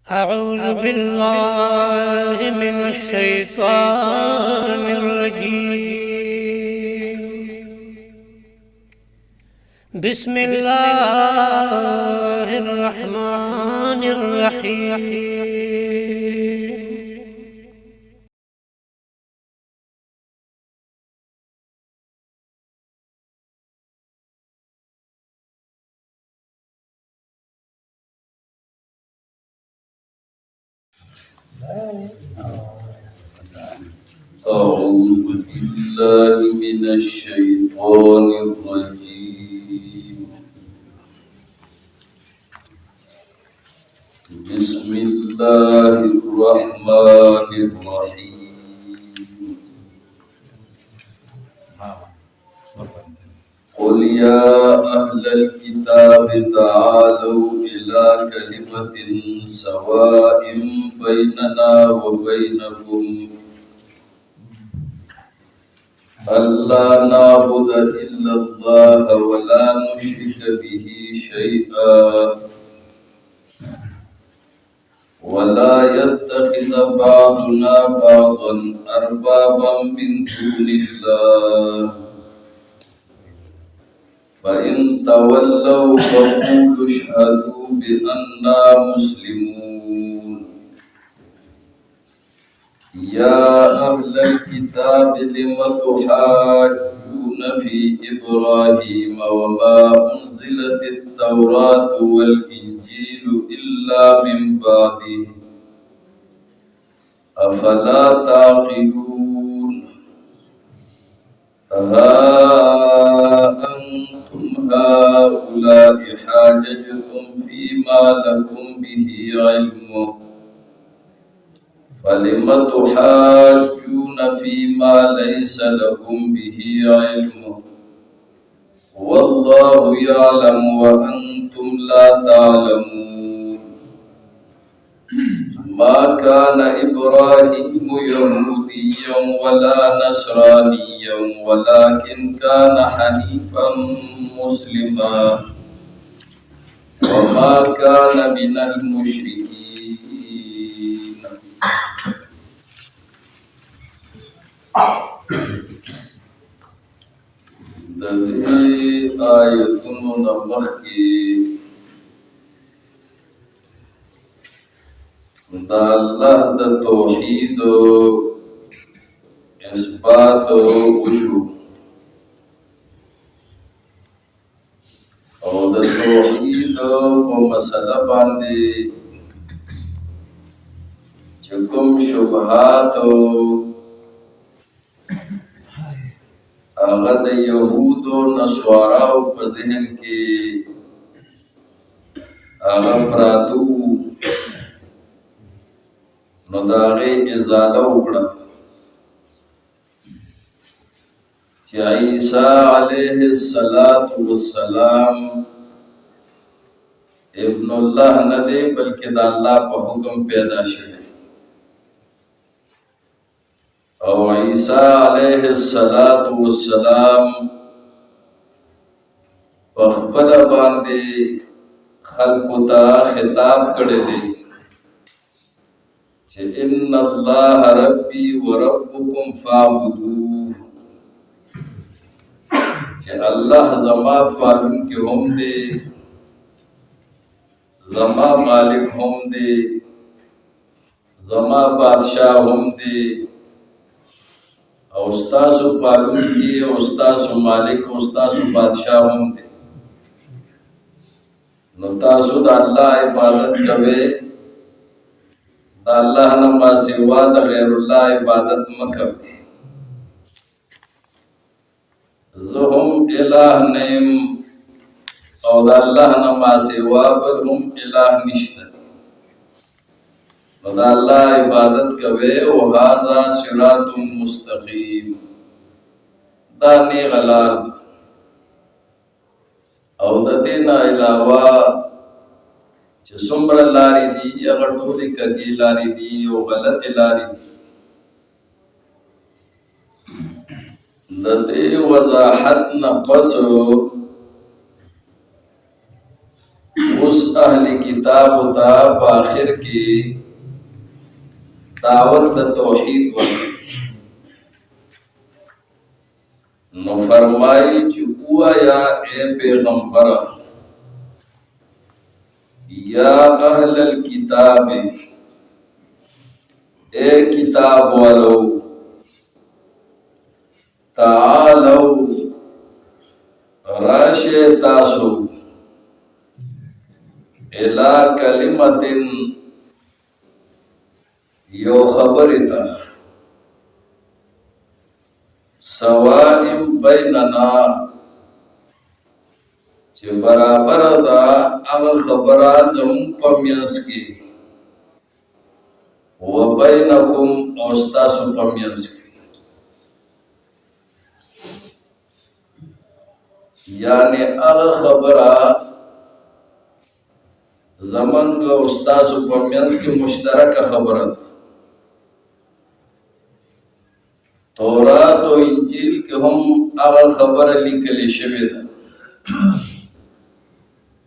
أعوذ بالله من الشيطان الرجيم. بسم الله الرحمن الرحيم. أعوذ بالله من الشيطان الرجيم. بسم الله الرحمن الرحيم. قل يا أهل الكتاب تعالوا إلى كلمة سواء بيننا وبينكم ألا نعبد إلا الله ولا نشرك به شيئا ولا يتخذ بعضنا بعضا أربابا من دون الله فإن تولوا فقولوا اشهدوا بأننا مسلمون. يا أهل الكتاب لم تحاجون في إبراهيم وما أنزلت التوراة والإنجيل إلا من بعده أفلا تعقلون. ها أنتم هؤلاء حاججتم فيما لكم به علم فلم تحاجون فيما ليس لكم به علم والله يعلم وأنتم لا تعلمون. ما كان إبراهيم يهوديا ولا نصرانيا ولكن كان حنيفا مسلما وما كان من المشركين. د دې آیتونو نه مخکې د الله د توحید اثبات وشو او د توحید په مسله باندې چې کوم شبهات هغه د یهودو نصاراو په ذهن کې هغه پراتو نو د هغې ازاله وکړه چې عیسی علیه السلام ابن الله نه دی بلکې د الله په حکم پیدا شوی او عیسی علیہ السلام خپل باندې خلقو ته خطاب کړی دی چې ان الله ربي وربكم فاعبدوه چې الله زما پالونکی هم دی زما مالک هم دی زما بادشاہ هم دی او ستاسو پالونکی او ستاسو مالک او ستاسو بادشاہ هم دی. نو تاسو د الله عبادت کوئ د الله نه ما سوا د غیر الله عبادت مه کوئ. زه هم الہ نه یم او د الله نه ما سوا بل هم الہ نشته. نو د الله عبادت کوئ او هذا صراط مستقیم دا نیغ لار ده. او د دې نه علاوه چې څومره لارې دي هغه ټولې کږې لارې دي او غلطې لارې دي. د دې وضاحت نه پس اوس اس اہل کتاب تا باخر کی دعوت دا توحید ورکړي. نو فرمائی چی اوایا اے پیغمبر یا اہل الکتاب اے کتاب والو تعالو راشے تاسو الى کلمت یو خبرتا سوائم بیننا چه برابر دا اغا خبرا زمون پمینس کی و بینکم اوستاسو پمینس کی، یعنی اغا خبرا زمن کا اوستاسو پمینس کی مشترک خبرا دا. تورات و انجیل کے ہم اغا خبر لکلی شوی دا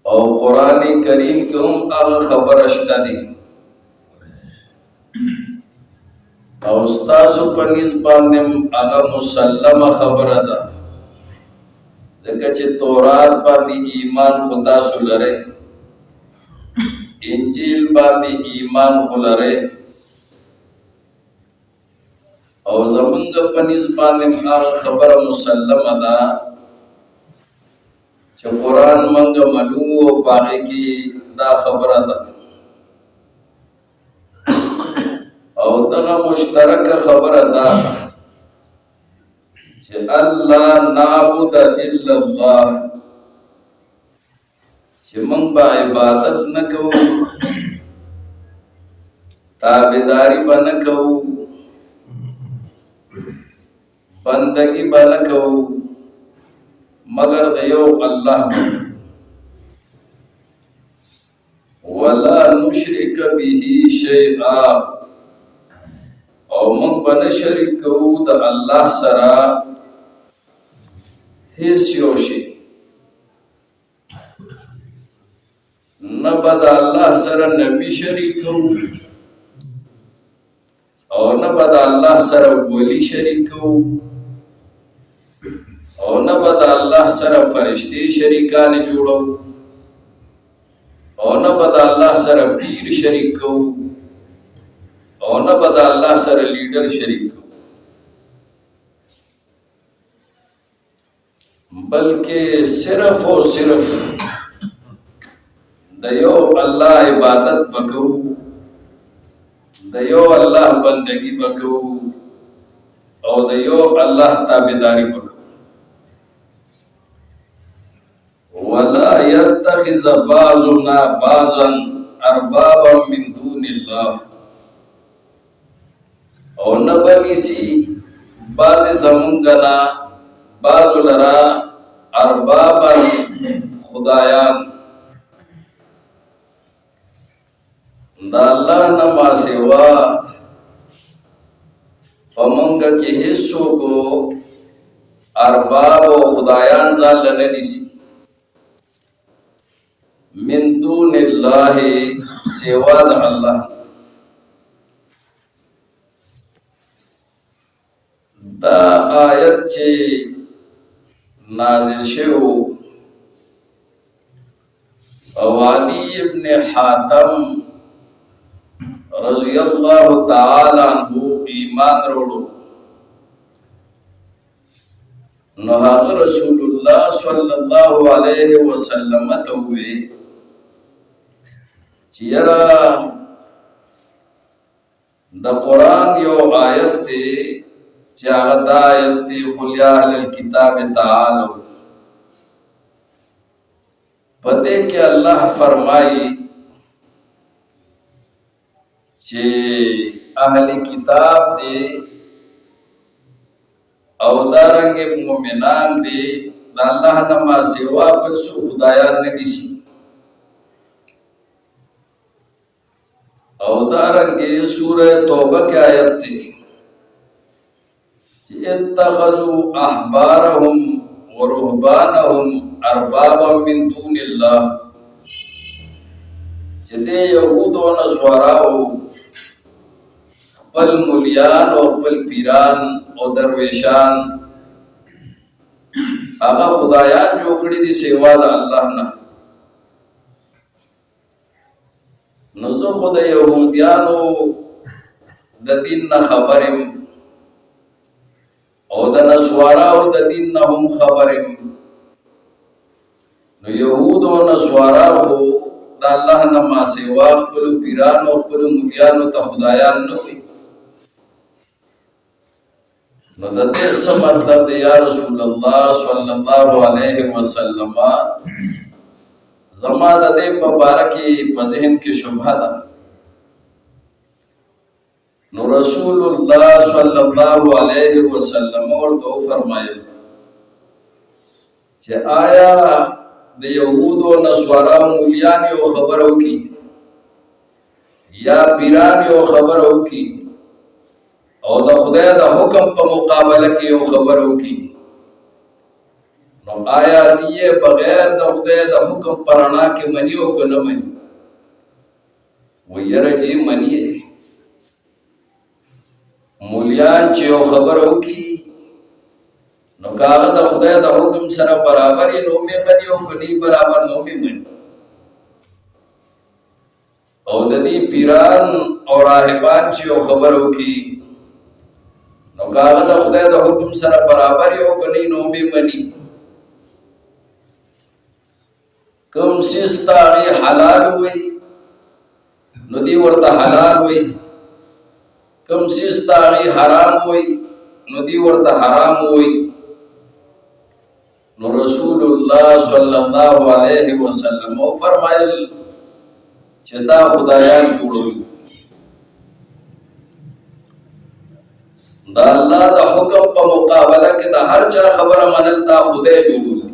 او قرآن کریم کے ہم اغا خبر اشتا دی او استاسو پنیز باندیم اغا مسلم خبر دا دکا چه تورات باندی ایمان خداسو لرے، انجیل باندی ایمان خلرے او زمنگ پنیز باندیم آغا خبر مسلم دا چه قرآن منگ ملو و پاگے کی دا خبر دا او دغا مشترک خبر دا چه اللہ نعبد الا اللہ، چه من با عبادت نکو تابداری با نکو بندگی با نکو مگر دیو اللہ با ولا نشرک به شیئا او من با نشرکو دا اللہ سرا حیث یوشی نبا دا اللہ سر نبی شریکو او نبا دا اللہ سر ولی شریکو او نبا دا اللہ سر فرشتے شریکان جوڑو او نبا دا اللہ سر پیر شریکو او نبا دا اللہ سر لیڈر شریکو، بلکہ صرف و صرف دیو اللہ عبادت بکو، دیو اللہ بندگی بکو او دیو اللہ تابداری بکو. وَلَا يَتَّخِذَ بَعْضُنَا بَعْضًا أَرْبَابًا مِّن دُونِ اللَّهِ، او نبنیسی بعض زمونگنا بعض لرا اربابا خدایان دا اللہ نما سوا پمنگا کی حصوں کو ارباب و خدایان ذال لنیسی من دون اللہ سوا دا اللہ. دا آیت چے نازل شو او علی ابن حاتم رضی اللہ تعالی عنہ ایمان روڑو نحاق رسول اللہ صلی اللہ علیہ وسلم تووے چیرا دا قرآن یو آیت تے چاہت آیت تے قل یا اہل الکتاب تعالو پتے کہ اللہ فرمائی چے اہل کتاب دے او دارنگ مومنان دے دا اللہ نما سوا بلسو خدایان نے نیسی او دارنگ سورہ توبہ کے آیت تے اتخذوا احبارهم ورهبانهم اربابا من دون اللہ چې د یهودو نصاراو خپل مولیان او خپل پیران او درویشان هغه خدایان جوړ کړي دي سیوا د الله نه. نو زه خو د یهودیانو د دین نه خبرم او د نصاراو د دین نه هم خبرم. نو یهود او نصارا خو د الله نه ما سوا خپل پیران او خپل مولیانو ته خدایان نه وي. نو د دې څه مطلب دی یا رسول الله صلی الله علیه وسلم؟ زما د دې په باره کې په ذهن کې شبهه ده. نو رسول الله صلی الله علیه وسلم ورته فرمایل چې آیا د یهود او نصارا مولیان یو خبر وکي یا پیران یو خبر وکي او د خدای د حکم په مقابله کې یو خبر وکي، نو آیا دی بغیر د خدای د حکم پرانا کې منی او که نه منی؟ ویره جی منی. مولیان چې یو خبر وکي نو کاغه د خدای د حکم سره برابر یې نو مې منی او کني برابر نو مې منی. او د دې پیران او راهبان چې یو خبر وکي نو کاغه د خدای د حکم سره برابر یې او کني نو مې منی. کوم سیستا غي حلال وي نو دی ورته حلال وي، کوم سیستا غي حرام وي نو دی ورته حرام وي. نو رسول الله صلی الله علیه وسلم فرمایل چې دا خدایان جوړوي، دا الله د حکم په مقابله کې د هر چا خبره منل دا خدای جوړوي.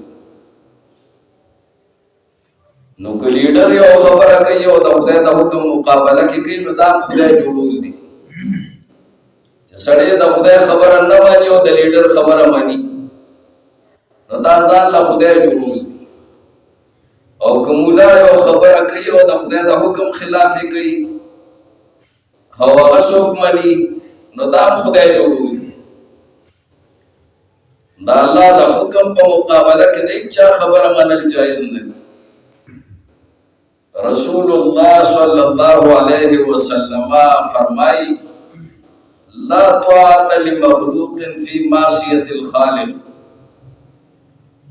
نو که لیډر یو خبره کوي او د خدای د حکم مقابله کې کوي نو دا خدای جوړول دي. چې سړی د خدای خبره نه مانی او د لیډر خبره مانی نو دا ځان له خدای جوړول دي. او که مولا یو خبره کوي او د خدای د حکم خلاف کوي او هغه څوک مانی نو دا خدای جوړول دي. دا الله د حکم په مقابله کې د چا خبره منل جایز نه دي. رسول الله صلی الله علیه وسلم فرمائی لا طاعت لمخلوق فی معصیت الخالق.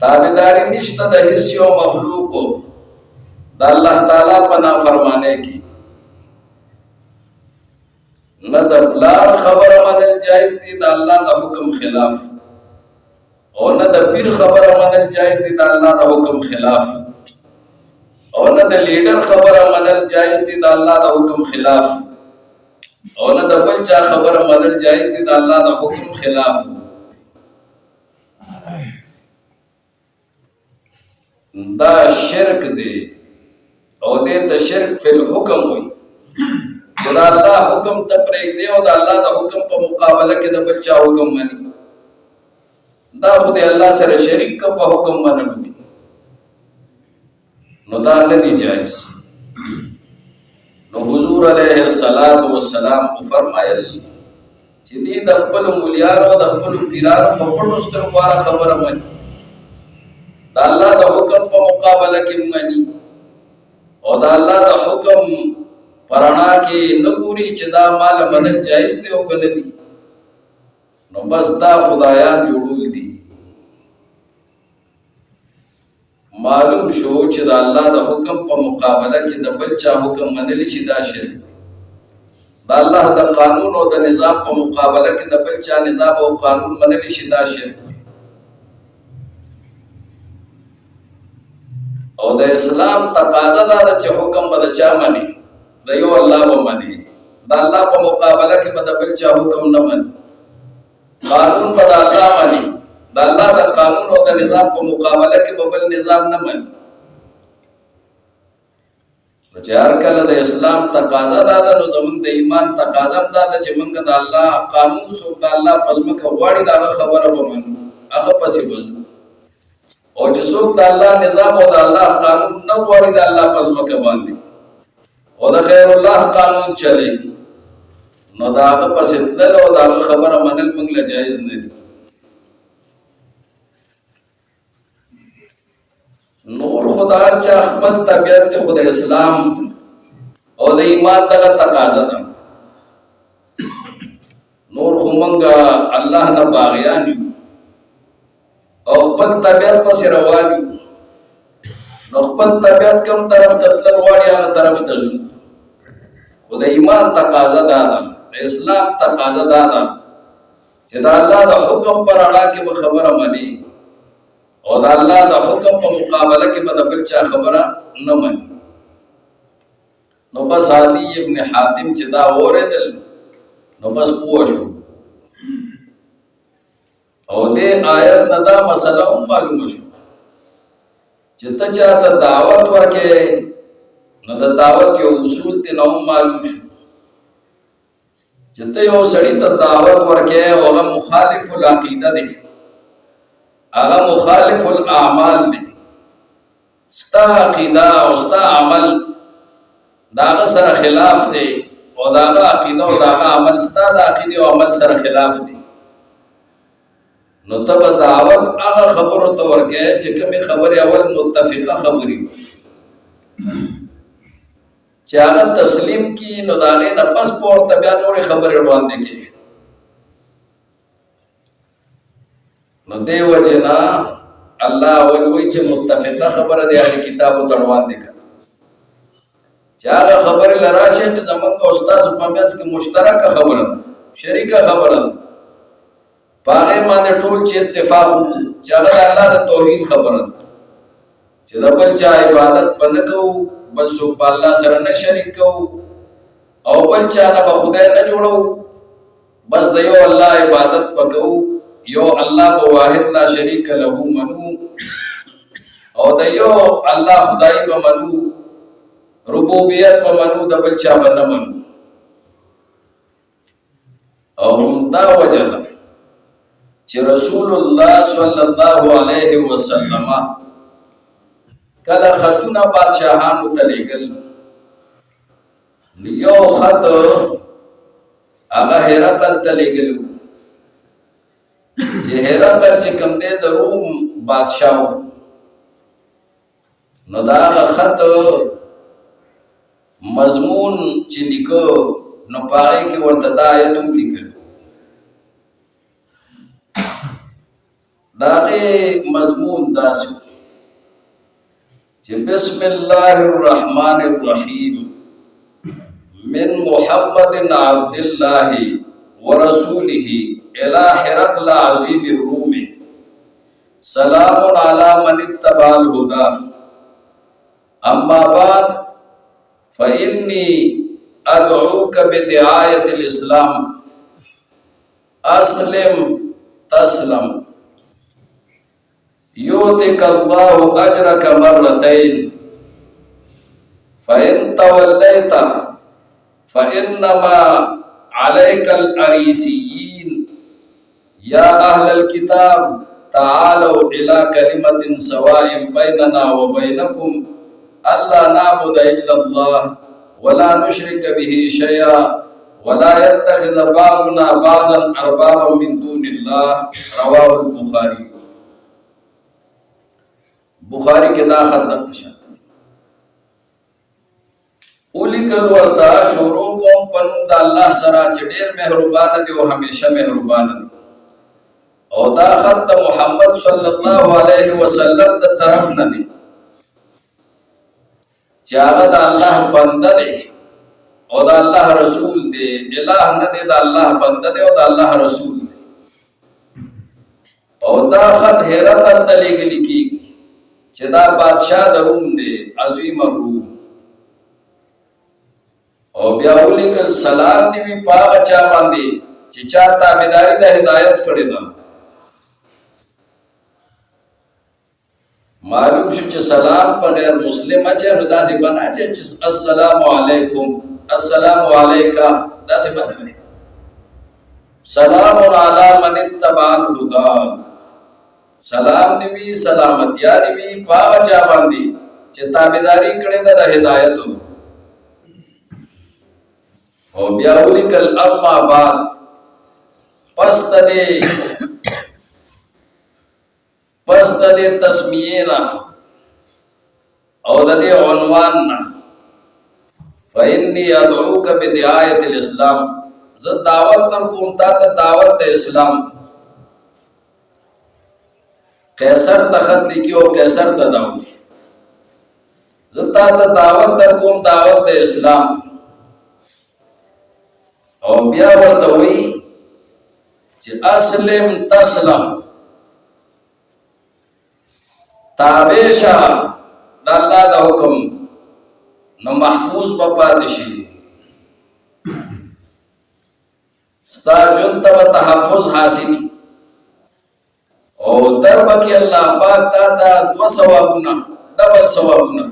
تابعداری نشته د هیڅ یو مخلوق د الله تعالی په نافرمانۍ کې. نه د پلار خبره منل جایز دي د الله د حکم خلاف، او نه د پیر خبره منل جایز دي د الله د حکم خلاف، او نه د لیډر خبره منل جایز دي د الله د حکم خلاف، او نه د بل چا خبره منل جایز دي د الله د حکم خلاف. دا شرک دی او دې ته شرک فی الحکم وي. چې د الله حکم ته پرېږدي او د الله د حکم په مقابله کې د بل چا حکم مني، دا خو د الله سره شریک که په حکم منلو کې، نو دا نه دی جایز. نو حضور علیه السلام فرمایل چې دې د خپل مولیانو او د خپل پیرانو په پټو سترګو خبره مني، د الله د حکم په مقابله کې مني او د الله د حکم پرانا کې نه ګوري چې دا مال منل جایز دی او که نه دي. نو بس دا خدایان جوړول دي. معلوم شو چې د الله د حکم په مقابله کې د بل چا حکم منلی شي دا شرک دی. د الله د قانون او د نظام په مقابله کې د بل چا نظام او قانون منلی شي دا شرک دی. او د اسلام تقاضا دا ده چې حکم به د چا مني؟ د یو الله به مني. د الله په مقابله کې به د بل چا حکم نه مني. قانون به د الله مني، د الله د قانون او د نظام په مقابله کې به بل نظام نه مني. نو چې هر کله د اسلام تقاضا دا ده نو زمونږ د ایمان تقاضا هم دا ده چې موږ د الله قانون څوک د الله په ځمکه غواړي د هغه خبره به منو، هغه پسې به ځو. او چې څوک د الله نظام او د الله قانون نه غواړي د الله په ځمکه باندې او د غیر الله قانون چلی نو دا هغه پسې تلل او د هغه خبره منل موږ له جایز نه دي. نور خدا چا خپل طبیعت ته خود اسلام او د ایمان دغه تقاضا ده. نور خو موږ الله نه باغیان یو او خپل طبیعت پسې روان یو، نو خپل طبیعت کوم طرف ته تلل غواړي هغه طرف ته ځو. خو د ایمان تقاضا دا ده، د اسلام تقاضا دا ده چې د الله د حکم پر اړه کې به خبره مني او د الله د حکم په مقابله کې به د بل چا خبره نه مني. نو بس علی ابن حاتم چې دا اورېدل نو بس پوه شو او دې آیت نه دا مسله هم معلومه شو چې ته چاته دعوت ورکې نو د دعوت یو اصول ته نو معلوم شو چې ته یو سړی ته دعوت ورکې او هغه مخالف العقیده دی، هغه مخالف الاعمال دی، ستا عقیده او ستا عمل داغه سره خلاف دی او داغه عقیده او داغه عمل ستا د عقیده او عمل سره خلاف دی، نو ته به دعوت هغه خبرو ته ورکې چې کومې خبرې اول متفقه خبرې چې هغه تسلیم کی، نو د هغې نه پس به ورته بیا نورې خبرې وړاندې کړي. نو دې وجې نه الله اول وایي چې متفقه خبره د اهل کتابو ته وړاندې کړه چې هغه خبرې له راشي چې زموږ او ستاسو په منځ کې مشترکه خبره ده، شریکه خبره ده، په هغې باندې ټول چې اتفاق وکړو چې هغه د الله د توحید خبره ده چې د بل چا عبادت به نه کوو، بل څوک په الله سره نه شریک کوو او بل چا نه به خدای نه جوړو، بس د یو الله عبادت به کوو، یو الله به واحد لا شریک له منو او د یو الله خدای به منو، ربوبیت به منو، د بل چا به نه منو. او همدا وجه ده چې رسول الله صلی الله علیه وسلم کله خطونه بادشاهانو ته لیږل، یو خط هغه هرقل ته لیږلو چې هرقل چې کوم دی د روم بادشاه و، نو د هغه خط مضمون چې لیکه نو په هغې کې ورته دا آیت هم لیکل. د هغې مضمون داسې و چې بسم الله الرحمن الرحیم من محمد عبد الله ورسوله الى هرقل عظیم الروم سلام علی من اتبع الهدى اما بعد فإني ادعوك بدعایة الاسلام اسلم تسلم یؤتک اللہ اجرک مرتین فإن تولیت فإنما علیک الأریسیین یا اہل الكتاب تعالوا الى کلمة سواء بیننا وبینکم الا نعبد الا اللہ ولا نشرک به شیئا ولا يتخذ بعضنا بعضا اربابا من دون اللہ رواه البخاری. بخاری کې دا خط د پشاته اولیکل ورته شروع کوم پنوم د الله سره چې ډېر مهربان دی او همیشه مهربان دی، او دا خط د محمد صلی الله علیه وسلم د طرف نه دی چې هغه د الله بنده دی او د الله رسول دی، الہ نه دی، د الله بنده دی او د الله رسول دی. او دا خط هرقل ته لیږلی کېږي چې دا بادشاہ د روم دی، عظیم الروم. او بیا ولیکل سلام دی وي په هغه چا باندې چې چا تابعداري د هدایت کړې ده. معلوم شو چې سلام په غیر مسلم اچي نو داسې بنا اچي چې السلام علیکم، السلام علیکا، داسې بنا وي. سلام علی من اتبع الهدى، سلام دی وی، سلامتیا دی وی په هغه چا باندې چې تابعداري کړې ده د هدایتو. او بیا ولیکل اما بعد پس د تسمیه او د عنوان نه فإني ادعوك بدعاية الاسلام ز دعوت در کوم تا ته دعوت د اسلام قیصر تخت لیکي او قیصر ته داو ز تا ته دعوت در کوم دعوت د اسلام او بیا ورته وی چې اسلم تسلم تابع شه د الله د حکم نو محفوظ به پاتې شي ستا ژوند ته به تحفظ حاصلي او در به کې الله پاک تا ته 2 ثوابونه ډبل ثوابونه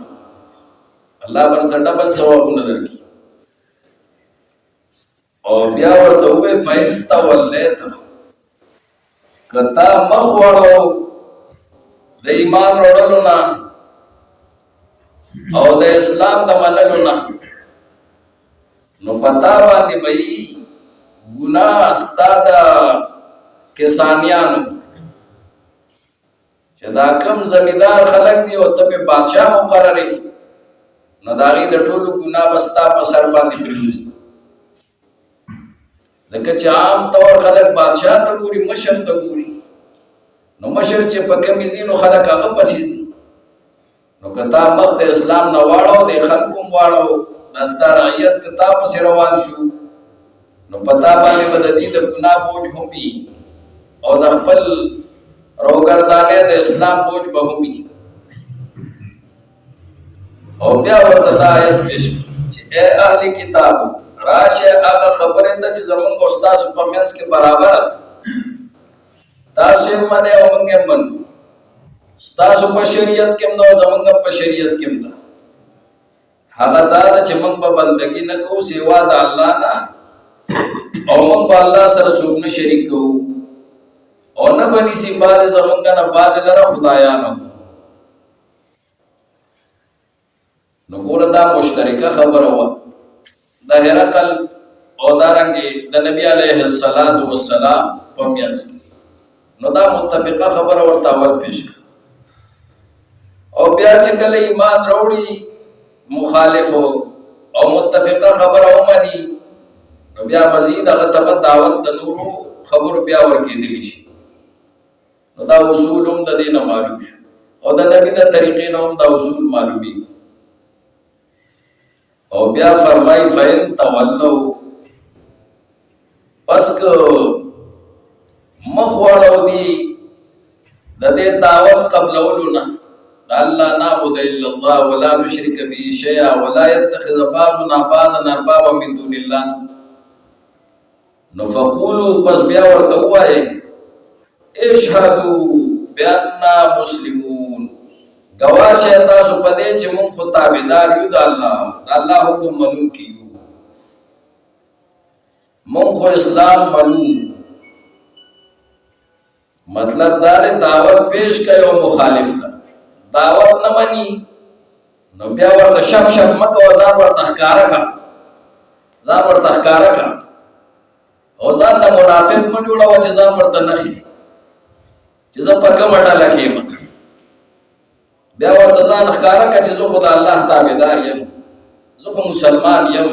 الله ورته ډبل ثوابونه درکړي او بیا ورته وې فین تولیت کتا مخ وړو د ایمان وړلو نه او د اسلام د منلو نه نو پتا باندې به ګناه استاد کسانیانو چې دا کم زمیدار خلک دی او ته په بادشاہ مقررې نو دا غي د ټولو ګناه بستا په سر باندې پریوزي لکه چې عام طور خلک بادشاہ ته ګوري مشر ته ګوري نو مشر چې په کمیزي نو خلک هغه پسې نو کتا مخ د اسلام نه واړو د خلکو واړو دستا رعیت کتا پسې روان شو نو پتا باندې بد دي د ګناه بوج همي او د خپل روګردانه د اسلام بوج به همي او بیا ورته د آیت پیش چې اے اهل کتاب راشه هغه خبره ته چې زمونږ استاد په منځ کې برابر ده تاسو باندې او موږ من ستاسو په شریعت کې مده زمونږ په شریعت کې مده هغه دا چې موږ په بندګي نه کوو سیوا د الله نه او موږ په الله سره څوک نه شریک کوو او نه بني سي باز زمونږ نه باز لره خدایانو نو ګوره دا مشترکه خبره وه د هرقل او دارنګې د نبی علیه السلام په میاس کې نو دا متفقه خبره ورته اول پیش کړه او بیا چې کله ایمان راوړي مخالفو او متفقه خبره ومني نو بیا مزید هغه ته دعوت د نورو خبرو بیا ورکېدلی شي نو دا اصول هم د دې نه معلوم شو او د نبي د طریقې نه هم دا اصول معلومېږي او بیا فرمای فین تولو پس که مخ وړو دي د دې دعوت قبلولو نه الله نعبد الا الله ولا نشرك به شيئا ولا يتخذ بعضنا بعضا اربابا من دون الله نو فقولوا پس بیا ورته وایي اشهدوا بأننا مسلمون گواه شه تاسو په دې چې موږ خو تابعدار یو د الله حکم منونکي یو موږ خو اسلام منو مطلب دا دی دعوت پیش کوي او مخالف ته دعوت نه مني نو بیا ورته شپ مکه او ځان ورته ښکاره کا او ځان له منافق مه جوړوه چې ځان ورته نښي چې زه په کومه ډله کې یم بیا ورته ځان ښکاره کړه چې زه خو د الله تابعدار یم زه خو مسلمان یم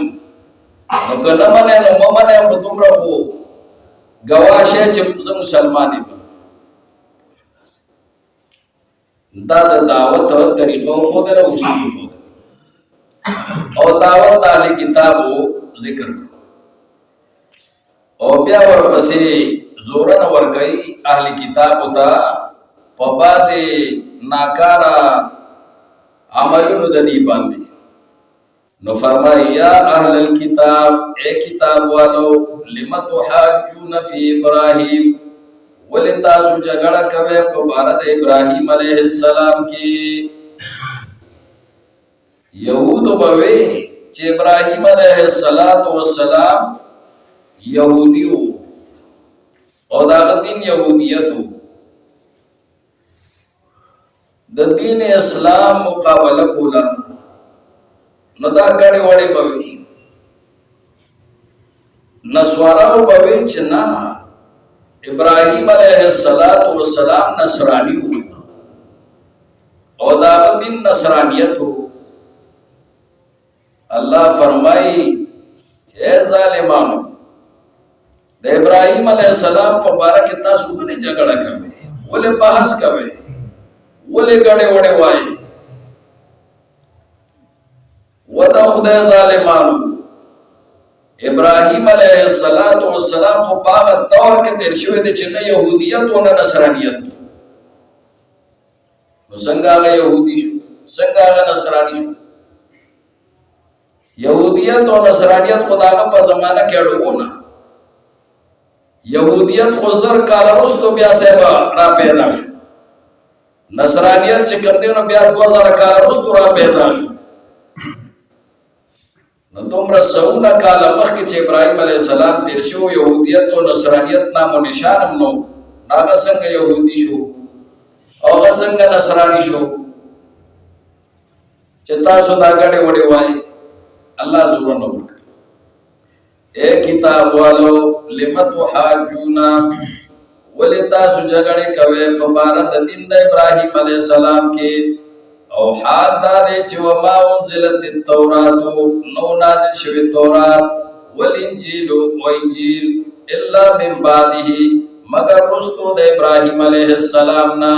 نو که نه منې نو مه منې خو دومره خو ګواه شې چې زه مسلمان یم دا د دعوت طریقو ښودله اصول ښودله او دعوت د اهل کتابو ذکر کړو او بیا ورپسې زورن ورکوي اهل کتابو ته په بعضې ناکاره عملونو د دې باندې نو فرمایي یا اهل الکتاب اے کتاب والو لم تحاجون فی ابراهیم ولې تاسو جګړه کوئ په باره د ابراهیم علیه السلام کې یهودو به وی چې ابراهیم علیه السلام یهودي و او د هغه دین یهودیت و د دین اسلام مقابله کوله نو دا ګڼې وړې به وي نسواراو بوي چې نه ابراهيم عليه السلام نصراني وو او دا دین نصرانیت وو. الله فرمایي چې ظالمانو د ابراهيم عليه السلام په باره کې تاسو ولې جګړه کوئ، ولې بحث کوئ، ولې ګډې وډې وایي؟ ودا خدای ظالمانو ابراهيم عليه السلام خو په هغه دور کې تیر شوی دی چې نه يهودیت او نه نصرانیت. نو څنګه هغه يهودي شو، څنګه هغه نصراني شو؟ يهودیت او نصرانیت خداغه په زمانہ کې اړوونه. يهودیت خو زر کال وروسته بیا سبا را پیدا شو، نصرانیت چې کوم دی نو بیا 2000 کال وروسته را پیدا شو. نو دومره سونه کال مخکې چې ابراهيم عليه السلام تیر شو يهودیت او نصرانیت نام او نشان هم نو، هغه څنګه يهودي شو او هغه څنګه نصراني شو چې تاسو دا ګډې وډې وایي؟ الله زور نو ورک. اے کتاب والو لم تحاجونا ولې تاسو جګړې کوئ په باره د دین د ابراهيم عليه السلام کې؟ او حال دا دی چې وما انزلت التورات نو نازل شوی تورات والانجیل او انجیل الا من بعده مگر رستو د ابراهيم عليه السلام نا.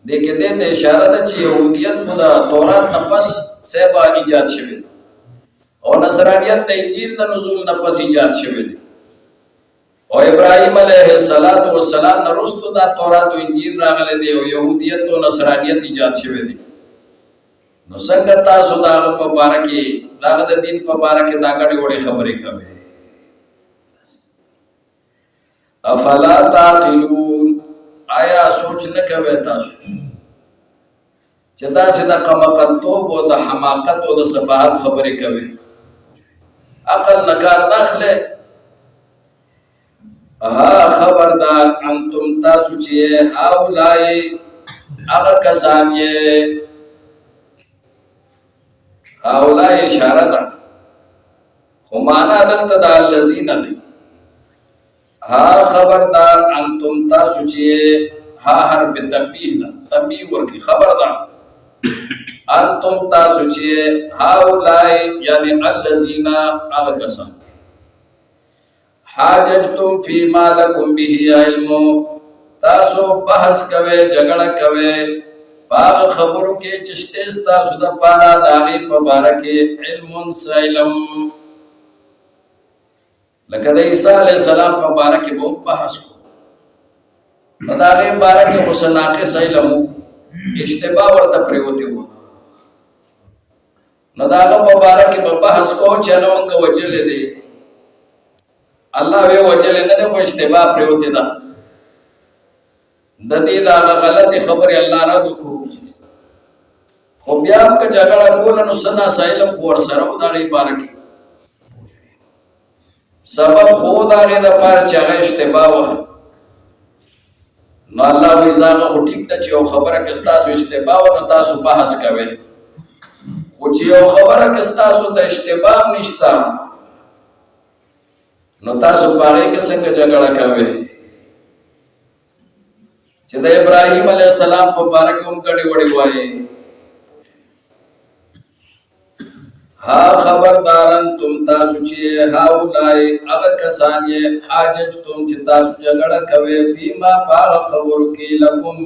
دغه دې ته اشاره ده چې يهودیت خدا تورات نه پس سبا ایجاد شوی او نصرانیت د انجیل د نزول نه پس ایجاد شوی دی او ابراهيم عليه السلام نه رستو دا تورات او انجیل راغلي دي او يهودیت او نصرانیت ایجاد شوی دي. نو څنګه تاسو دا په باره کې دا د دین په باره کې دا غړي وړي خبرې کوي؟ افلا تعقلون آیا سوچ نه کوي تاسو چې دا سیده قمقلتوب او د حماقت او د سفاهت خبرې کوي؟ عقل نکار داخله. خبردار انتم تاسو چې هاولای هغه کسان یې، هاولای اشاره ده خو معنا دلته د الذین دی. خبردار انتم تاسو چې حرف تنبیه ده، تنبیه ورکی خبردار. انتم تاسو چې هاولای یعنی الذین هغه کسان حاججتم فيما لكم به علم تاسو بحث کوي جګړه کوي باغ خبرو کې چشته تاسو د پاره داغي په باره کې علم سلم. لکه د عیسی علی السلام په باره کې به بحث کو په داغي باره کې حسناقه سلم اشتباه ورته پریوته و نو داغه په باره کې به بحث کو چې نو موږ وجل دي الله وی وجل نه ده خو اشتباه پریوته ده د دې دا غلطه خبره الله را دکو خو بیا که جګړه کول نو سنا سایلم خور سره و دغه باره کې سبب خو دغه د پاره چې هغه اشتباه و نو الله وی ځاغه خو ټیک ته چې یو خبره کې تاسو اشتباه و نو تاسو بحث کوئ خو چې یو خبره کې تاسو د اشتباه نشته نو تاسو پاره کې څنګه جګړه کوئ چې د ابراهيم عليه السلام په باره کې هم کډي وړي وایي؟ خبردارن تم تاسو چې هاولای هغه کسان یې حاججتم چې تاسو جګړه کوئ فيما پاغه خبرو کې لکم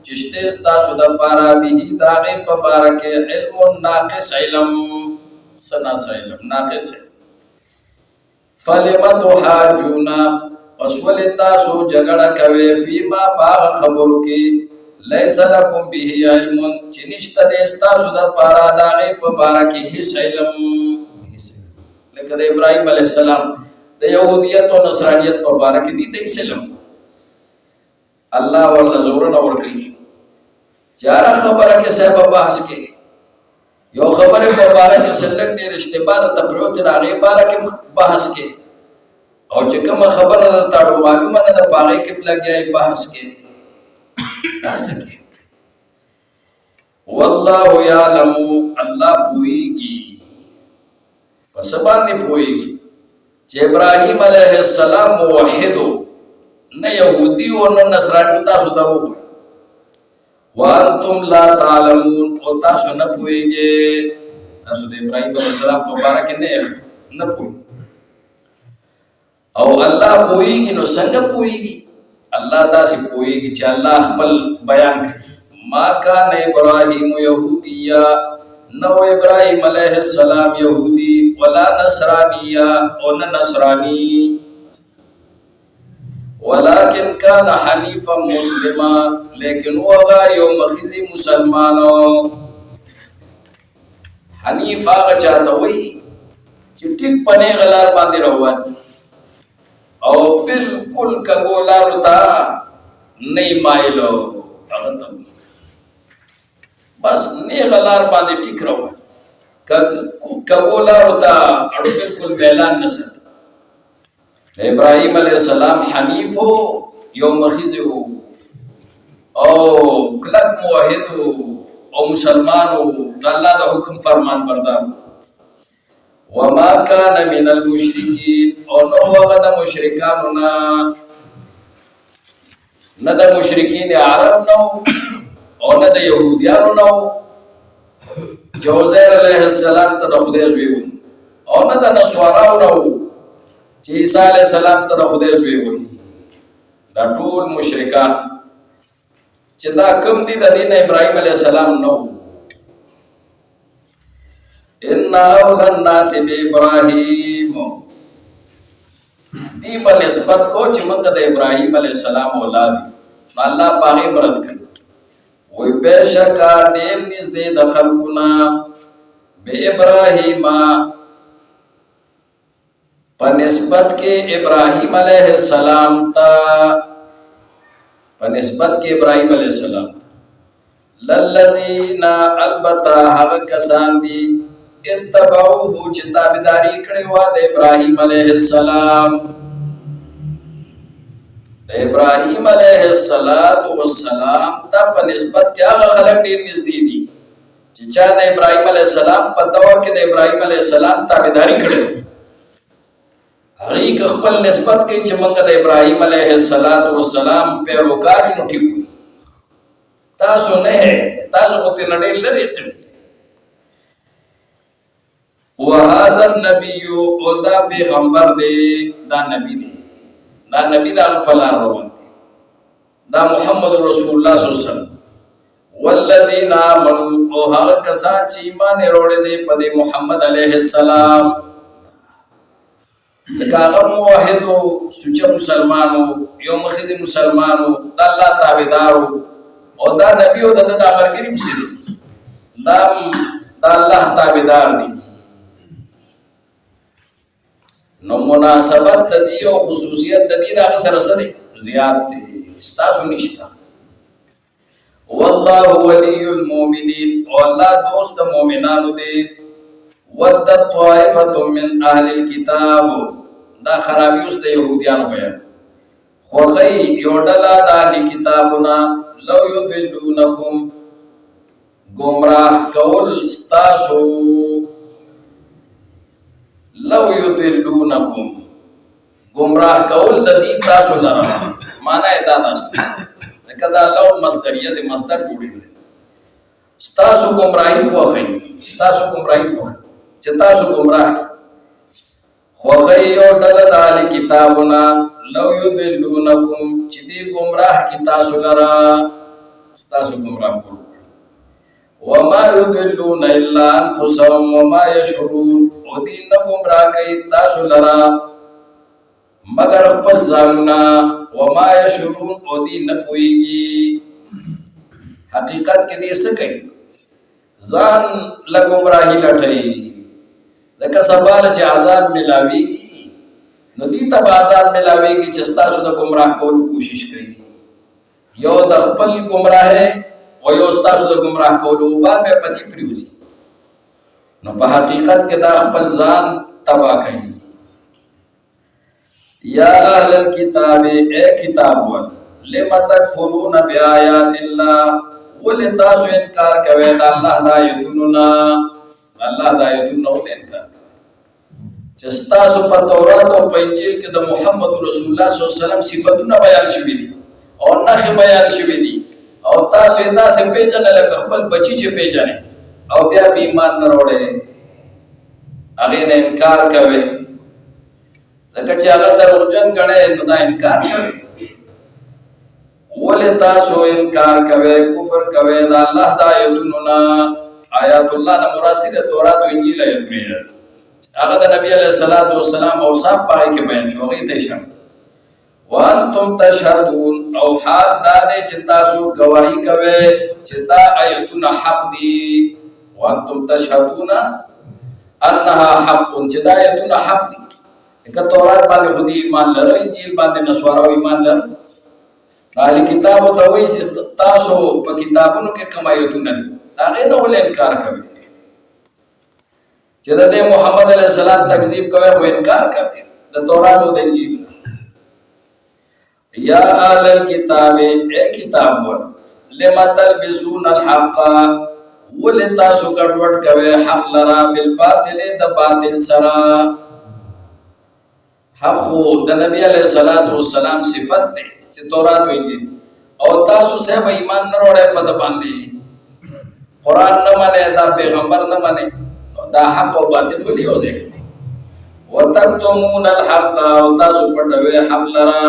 چشته تاسو د پاره به داغه په باره کې علم ناقص علم سنا علم ناقص فلمت حاجونا وسول تاسو جګړه کوي فيما پاغه خبرو کې ليس لكم به علم چې نشته د تاسو د پاره داغه په باره کې هیڅ علم. لکه د ابراهيم عليه السلام د يهوديت او نصرانيت په باره کې دي د علم الله ورله زور نه ور کوي. چاره خبره کې صاحب بحث کې یو خبره په باره کې سلک ډېر اشتباه ته پروت راغی باره کې بحث کې او چې کوم خبره تاسو معلومه نه ده پاره کې لګي بحث کې تاسو کې والله يعلم الله پويږي پس باندې پويږي چې ابراهیم علیه السلام موحد نه يهودي او نه نصراني تاسو درو وانتم لا تعلمون او تاسو نه پوهیږئ تاسو د ابراهیم علیه السلام په باره کې نه پوهیږئ او الله پوهیږي نو څنګه پوهیږي الله داسې پوهیږي چې الله خپل بیان کوي ما کان ابراهیم یهودیا نو ابراهیم علیه السلام یهودی ولا نصرانیا او نه نصرانی ولكن كان حنيفا مسلما لیکن هغه یو مخزي مسلمانو حنیف هغه چاته وي چې ټیک پنه غلار باندې روان او بالکل کګولارو ته نه مایلو هغه ته بس نه غلار باندې ټیک روان کګولارو ته بالکل اعلان نسد ابراهیم علیہ السلام حنیف ہو یو مخیز ہو او کلک موحد ہو او مسلمان ہو اللہ دا حکم فرمان بردار وما کان من المشرکین او نو وغا دا مشرکانونا نا دا مشرکین عرب نو او نا دا یهودیانو نو جو عزیر علیہ السلام تا دا خدای زوی ہو او نا دا نسواراو نو چې عیسی علیہ السلام ته خدای زوی وایي دا ټول مشرکان چې دا کم دي د دین ابراهیم علیہ السلام نو ان اولى الناس بابراهيم دی په نسبت کو چې موږ د ابراهیم علیہ السلام اولاد الله پاغي مراد کوي وای بشکا ډېر نږدې د خلقنا به ابراهیم پنسبت کے ابراہیم علیہ السلام تا پنسبت کے ابراہیم علیہ السلام للذین البتا حق کسان دی اتبعوه چتابداری کڑیوا دے ابراہیم علیہ السلام دے ابراہیم علیہ السلام تا پنسبت کے آغا خلق دیر نزدی دی چچا دے ابراہیم علیہ السلام پا دور کے دے ابراہیم علیہ السلام تابداری کڑیوا حقیق خپل نسبت کوي چې موږ د ابراهیم علیه السلام پیروکار نو ټیکو تاسو نه تاسو کو ته نړۍ لري ته وهذا النبي او دا پیغمبر دی دا نبی دا په لار روان دی دا محمد رسول الله صلی الله علیه وسلم والذین آمنوا او هغه کسان چې ایمان وروړي دي په محمد علیه السلام لکه موحدو سوچه مسلمانو یو مخیز مسلمانو دا اللہ تابدارو او دا نبیو دا دا مرگری مسید دا اللہ تابدار دی نو مناسبت دی او خصوصیت دی دا غصر صدی زیاد دی استاسو نشتا واللہ ولی المومنین او اللہ دوست مومنانو دی ودت طائفت من اہل الكتاب دا خرابی اس دا یہودیانو بیان خوخی یوڈلا دا اہل کتابنا لو یدلونکم گمراہ کول ستاسو لو یدلونکم گمراہ کول دا دین تاسو لرا مانا ادا داست لیکن دا لو مصدریه دا مصدر جوڑی دے ستاسو گمراہی خوخی چتاسو گمراہ کی خوخی او ڈلد آلی کتابنا لو یدلونکم چی دی گمراہ کی تاسو لرا ستاسو گمراہ کرو وما یدلون الا انفسهم وما یشعرون او دی نگمراہ کی تاسو لرا مگر خپل ځانونه وما یشعرون او دی نپویگی حقیقت کې دی سکی ځان لگمراہی لٹھئی لکه سوال چې عذاب ملاویږي نو دې ته عذاب ملاویږي چې تاسو د گمراه کولو کوشش کوي یو د خپل گمراه او یو تاسو د گمراه کولو باندې پدې پریوزي نو په حقیقت کې دا خپل ځان تباہ کوي یا اهل الكتاب اے کتاب ول لم تکفرون بیاات الله ولتاسو انکار کوي د الله د آیتونو نه الله د آیتونو انکار چې ستاسو په تورات او په انجیل کې د محمد رسول الله صلی الله علیه وسلم صفاتونه بیان شوي دي او نښې بیان شوي دي او تاسو یې داسې پېژنئ لکه خپل بچي چې پېژنئ او بیا په ایمان نه راوړئ، هغې نه انکار کوئ، ځکه چې هغه دروغجن ګڼئ نو دا انکار کوئ. ولې تاسو انکار کوئ، کفر کوئ د الله د آیتونو نه؟ آیات الله نه مراد صرف تورات او انجیل آیتونه دي، هغه د نبی علیه الصلاۃ والسلام اوصاف په هغې کې بیان شو، هغې ته اشاره. وانتم تشهدون او حال دا دی چې تاسو ګواهي کوئ چې دا آیتونه حق دي. وانتم تشهدون انها حق، چې دا آیتونه حق دي. که تورات باندې خو دې ایمان لرو، انجیل باندې نسوارو ایمان لرو، اهل کتابو ته وایي چې تاسو په کتابونو کې کوم آیتونه دي هغې نه ولې انکار کوئ؟ چې د دې محمد علیه السلام تکذیب کوئ خو انکار کوئ د تورات او د انجیل. یا اهل الکتاب، اے کتاب ور، لم تلبسون الحق، ولې تاسو ګډوډ کوئ حق لرا بالباطل د باطل سره. حق خو د نبی علیه الصلاۃ والسلام صفت دی چې تورات او انجیل، او تاسو صاحب ایمان نه وروړئ په ده باندې، قرآن نه منئ، دا پیغمبر نه منئ، دا حق او باطل ولې یو ځای کوئ؟ وتکتمون الحق، او تاسو پټوئ حق لرا،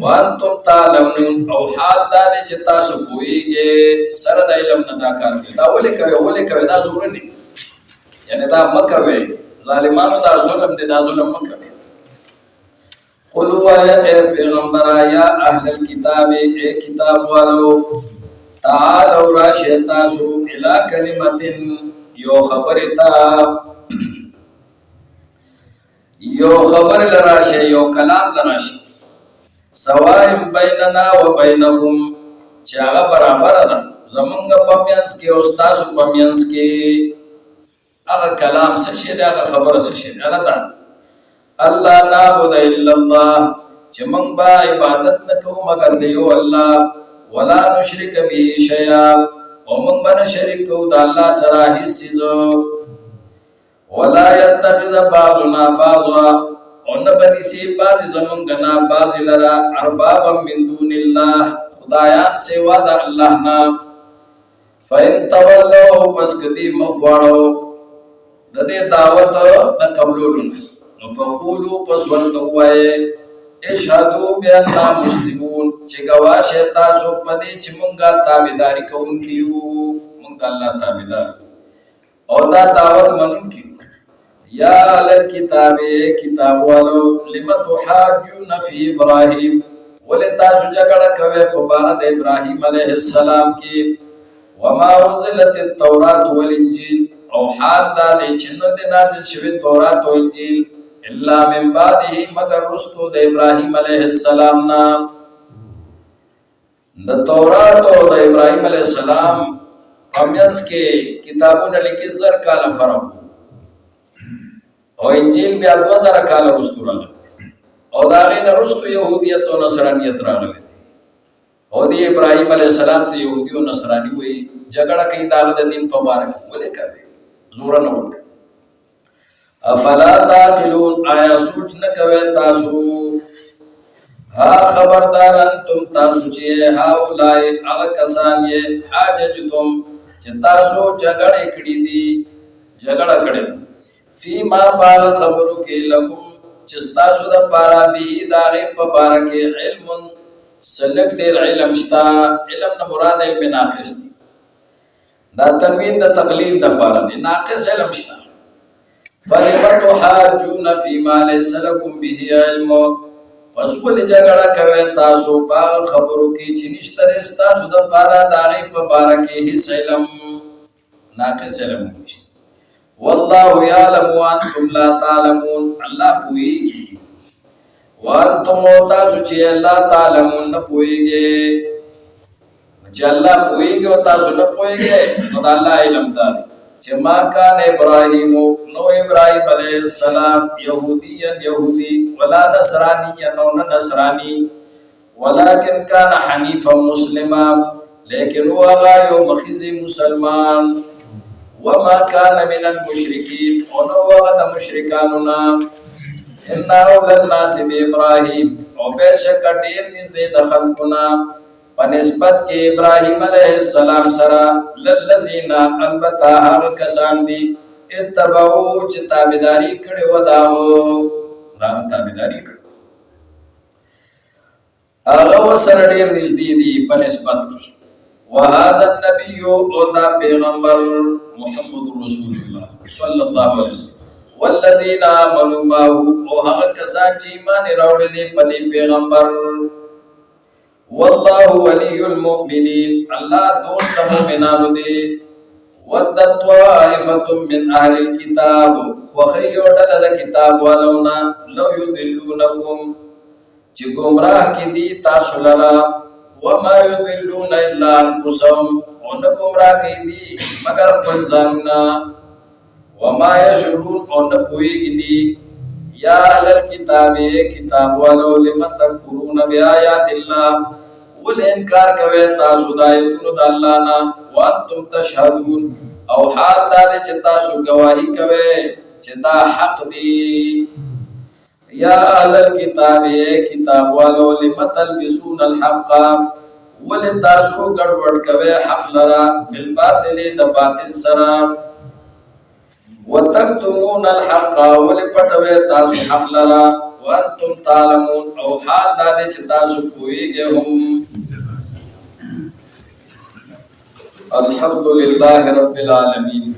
وانتم تعلمون او حال دا دی چې تاسو پوهیږئ، سره د علم نه دا کار کوئ. دا ولې کوئ؟ ولې کوئ؟ دا ظلم دی، یعنې دا مه کوئ، ظالمانو دا ظلم دی، دا ظلم مه کوئ. قلو آیا اے پیغمبر، یا اہل الکتاب، اے کتاب والو، تعالو راشئ تاسو الی کلمت، یو خبر تا، یو خبر لراشئ، یو کلام لراشئ، سوائم بیننا و بینکم، چې هغه برابر ده زمونږ په منځ کې او ستاسو په منځ کې. هغه کلام څه شی دی؟ هغه خبره څه شی دی؟ هغه دا الله نعبد الا الله، چې موږ به عبادت نه کوو مګر د یو الله، ولا نشرک به شیئا، او موږ به نه شریک کوو د الله سره هیڅ څیز، ولا یتخذ بعضنا بعضا، او نه به نیسي بعضې زمونږ نه بعضې لره اربابا من دون الله، خدایان سوا د الله نه. فإن تولوا، پس که دوی مخ واړو د دې دعوت نه قبلولو نه، نو فقولو، پس ورته ووایئ اشهدوا بأننا مسلمون، چې ګواه شئ تاسو په دې چې مونږه تابعداري کوونکي یو، مونږ د الله تابعدار او دا دعوت منونکي یو. یا اهل الکتاب، کتاب والو، لم تحاجون فی ابراهیم، ولې تاسو جګړه کوئ په باره د ابراهیم علیه السلام کې، وما انزلت التورات والانجیل، او حال دا دی چې نه دی نازل شوی تورات او انجیل الا من بعده، مگر رستو د ابراهیم علیه السلام نه. د تورات او د ابراهیم علیه السلام په منځ کې کتابونه لیکي 1000 کاله فرق، او انجیل بیا 2000 کاله رستو راغلی، او د هغې نه رستو یهودیت او نصرانیت راغلی دی، او د ابراهیم علیه السلام ته یهودي او نصراني وایي. جګړه کوي د هغه د دین په باره کې، ولې کوئ؟ زوره نه ورکوئ. افلا تعقلون، آیا سوچ نه کوئ تاسو؟ ها خبردار انتم، تاسو چې هؤلاء هغه کسان یې، حاججتم چې تاسو جګړې کړي دي، جګړه کړې ده، فی ما باغ خبرو کې لکم چې ستاسو دپاره به د هغې په باره کې علم، سلک ډېر علم شته. علم نه مراد علم ناقص دی، دا تنوین د تقلیل دپاره دی، ناقص علم شته. فلم تحاجون فیما لیس لکم به علم، پس ولې جګړه کوئ تاسو په هغه خبرو کې چې نشته دی ستاسو دپاره د هغې په باره کې هېڅ علم، ناقص علم نشته. والله یعلم وانتم لا تعلمون، الله پوهیږي، وانتم تاسو چې الله تعلمون نه پوهیږئ، چې الله پوهیږي او تاسو نه پوهیږئ، نو د الله علم دا دی چې ما کان ابراهیم، نو ابراهیم علیه السلام یهودیا یهودی، ولا نصرانیا، نو نه نصرانی، ولکن کان حنیفا مسلما، لیکن هغه یو مخیزی مسلمان. وما كان من المشركين ونوغد مشركاننا إنا أولى الناس بإبراهيم وبشك دير نزدي دخلقنا ونسبت کے ابراہیم علیہ السلام سرا للذین البتاہر کسان دی اتبعو چی تابداری کڑی وداو دانا تابداری کڑی آغا سر دیر نزدی دی پنسبت کی وهذا النبی او دا پیغمبر محمد رسول اللہ صلی اللہ علیہ وسلم والذین آمنوا ماہو او حق کسان چی ایمان روڑ دی پدی پیغمبر واللہ ولی المؤمنین اللہ دوست مومنانو دے ودت طائفت من اہل الكتاب وخیو ڈلد کتاب والونا لو یدلونکم چی گمراہ کی دی تاسو لرا وما یدلون الا انفسهم اون گمراہ کی دی مگر خپل ځانونه وما یشعرون اون پوئی کی دی یا اہل الكتاب کتاب والو لما تکفرون بآیات اللہ ول انکار کوي تاسو د آیتونو د الله نه وانتم تشهدون او حال دا چې تاسو گواہی کوي چې دا حق دی یا اهل الكتاب کتاب والو لم تلبسون الحق ول تاسو ګډوډ کوي حق لرا بالباطل د باطل سره وتكتمون الحق ول پټوي تاسو حق لرا وانتم تعلمون او حال دا چې تاسو پوهیږئ هم الحمد لله رب العالمين